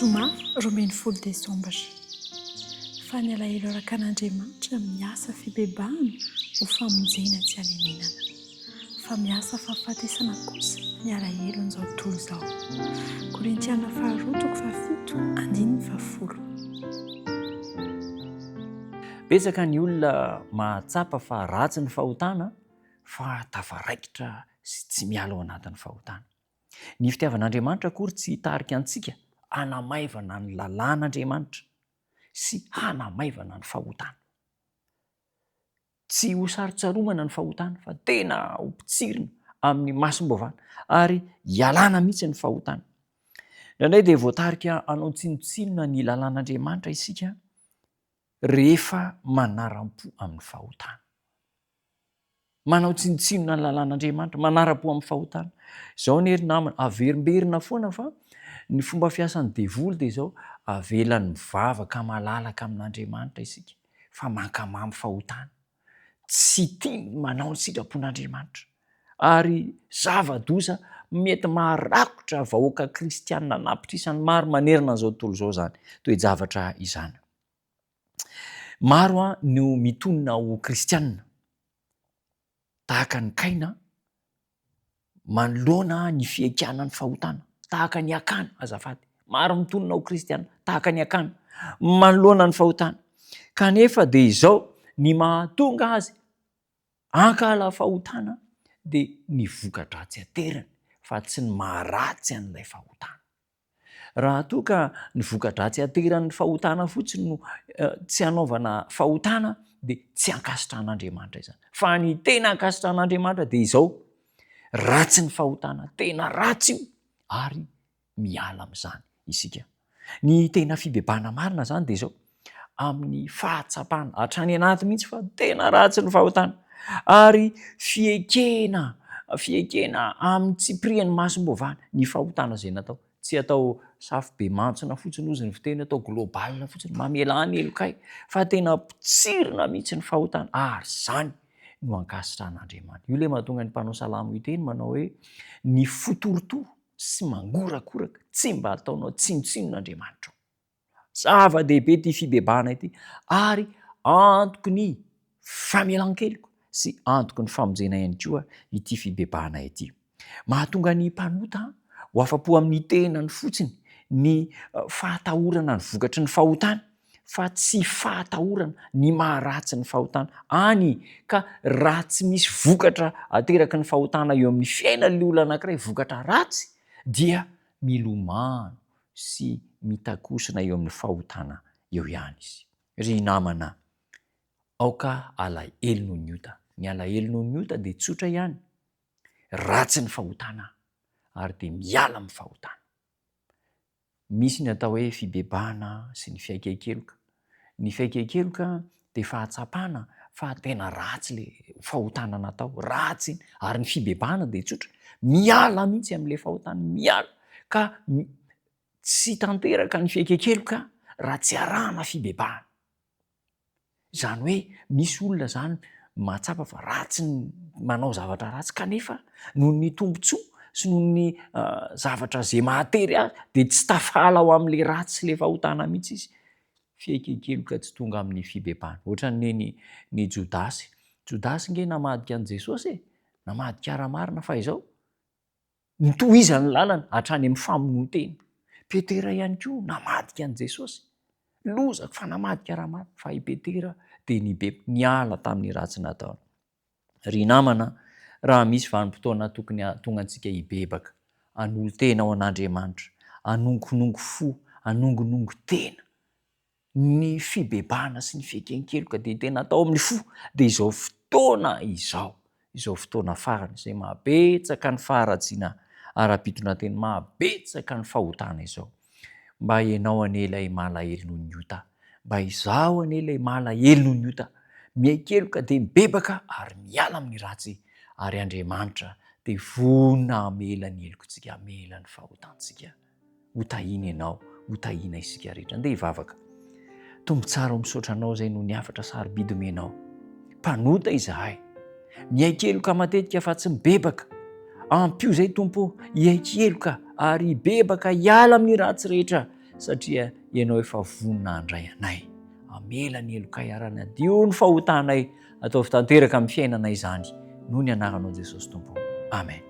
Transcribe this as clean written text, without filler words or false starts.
Zoma 12 Desambra. Fa ny alahelo araka an'Andriamanitra miasa fibebahana ho famonjena tsy hanenenana. Fa miasa fahafatesana kosa ny alahelo an'izao tontolo izao. Korintiana 2:7-10. Betsaka ny olona mahatsapa fa ratsy ny fahotana fa tafaraikitra sy tsy miala ao anatin'ny fahotana. Ny fitiavan'Andriamanitra akory tsy hitarika antsika hanamaivana ny lalàn'Andriamanitra sy hanamaivana ny fahotana. Tsy ho sarotsaroana ny fahotana fa tena ho pitsirina amin'ny masom-bavana ary hialana mihitsy ny fahotana. Indraindray dia voatarika anao tsinotsinona ny lalàn'Andriamanitra isika rehefa manaram-po amin'ny fahotana. Manao tsinotsinona ny lalàn'Andriamanitra, manara-po amin'ny fahotana. Izao ny hery namana, averimberina foana fa ny fomba fiasan'ny devoly dia izao, avelany mivavaka malalaka amin'Andriamanitra isika fa mankamamy fahotana. Tsy tia manao ny sitrapon'Andriamanitra ary zava-doza mety maharakotra vahoaka kristianina napitra isan'ny maro manerana an'izao tontolo izao zany, toe-javatra izany. Maro no mitonina ho kristianina tahaka ny Kaina, manoloana ny fiekana ny fahotana, tahaka ny Akana azafady. Maro mitonina ho kristianina tahaka ny Akana, manoloana ny fahotana. Kanefa dia izao ny mahatonga azy hankala fahotana dia ny voka-dratsy aterany fa tsy ny maharatsy an'ilay fahotana. Raha toa ka ny voka-dratsy ateran'ny fahotana fotsiny no tsy hanaovana fahotana dia tsy ankasitran'Andriamanitra izany. Fa ny tena ankasitran'Andriamanitra dia izao, ratsy ny fahotana, tena ratsy io ary miala amin'izany isika. Ny tena fibebahana marina zany dia izao, amin'ny fahatsapana hatrany anaty mihitsy fa tena ratsy ny fahotana ary fiekena amin'ny tsipirian'ny masom-bavana ny fahotana izay natao. Tsy atao safy be mantsona fotsiny ozy ny fiteny, atao global fotsiny, mamelany elokay, fa tena pitsirina mihitsy ny fahotana ary zany no ankasitran'Andriamanitra. Io le mahatonga ny mpanao salamo iteny manao hoe ny fotorotoro sy mangorakoraka tsy mba ataonao tsinotsinon'Andriamanitra. Zava-dehibe ty fibebahana ity ary antoky ny famelan-keloka sy antoky ny famonjena ihany koa ity fibebahana ity. Mahatonga ny mpanota ho afa-po amin'ny tenany fotsiny ny fahatahorana ny vokatry ny fahotana fa tsy fahatahorana ny maharatsy ny fahotana. Any ka raha tsy misy vokatra ateraky ny fahotana eo amin'ny fiainan'ilay olona anankiray, vokatra ratsy, dia milomano sy mitakosina eo amin'ny fahotana eo ihany izy. Ry namana, aoka alahelo noho ny ota. Ny alahelo noho ny ota dia tsotra ihany, ratsy ny fahotana ary dia miala amin'ny fahotana. Misy ny atao hoe fibebahana sy ny fiaikekeloka. Ny fiaikekeloka dia fahatsapana fa tena ratsy le fahotana natao, ratsy ary ny fibebahana dia tsotra, miala mihitsy amin'ilay fahotana, miala ka tsy tanteraka ny fiaikekeloka raha tsy arahana fibebahana. Izany hoe misy olona zany mahatsapa fa ratsy ny manao zavatra ratsy kanefa noho ny tombontsoa sy noho ny zavatra zay mahatery azy dia tsy tafala ao amin'ilay ratsy sy le fahotana mihitsy izy. Fiaikekeloka tsy tonga amin'ny fibebahana. Ohatran'ny ny Jodasy. Jodasy nge namadika an' Jesosy e, namadika ara-marina fa izao nitohizany lalana hatrany amin'ny famonoan-teny. Petera ihany koa namadika an' Jesosy, lozaka fa namadika ara-marina fa i Petera dia niala tamin'ny ratsy nataony. Ry namana, raha misy vanim-potoana tokony tonga antsika hibebaka, hanolo tena ao an'Andriamanitra, hanongonongo fo, hanongonongo tena ny fibebahana sy ny fiaikekeloka dia tena atao amin'ny fo dia izao fotoana izao fotoana farany izay mabetsaka ny faharatsiana ara-pitona teny, mabetsaka ny fahotana izao. Mba ianao anelay malahelo noho ny ota, mba izaho anelay malahelo noho ny ota, miaikeloka dia mibebaka ary miala amin'ny ratsy ary Andriamanitra dia vonona amela ny helokontsika, amela ny fahotantsika. Hotahina ianao, hotahina isika rehetra. Andeha hivavaka. Tombo tsara ho misaotra anao zay no niafatra sarobidy omenao. Mpanota izahay, miaikeloka matetika fa tsy mibebaka. Ampio zay Tompo, hiaikeloka ary hibebaka hiala amin'ny ratsy rehetra satria ianao efa vonina andray anay. Amela ny elokay arany adio ny fahotanay, ataovy tanteraka amin'ny fiainanay izany, noho ny anaranao Jesosy Tompo. Amen.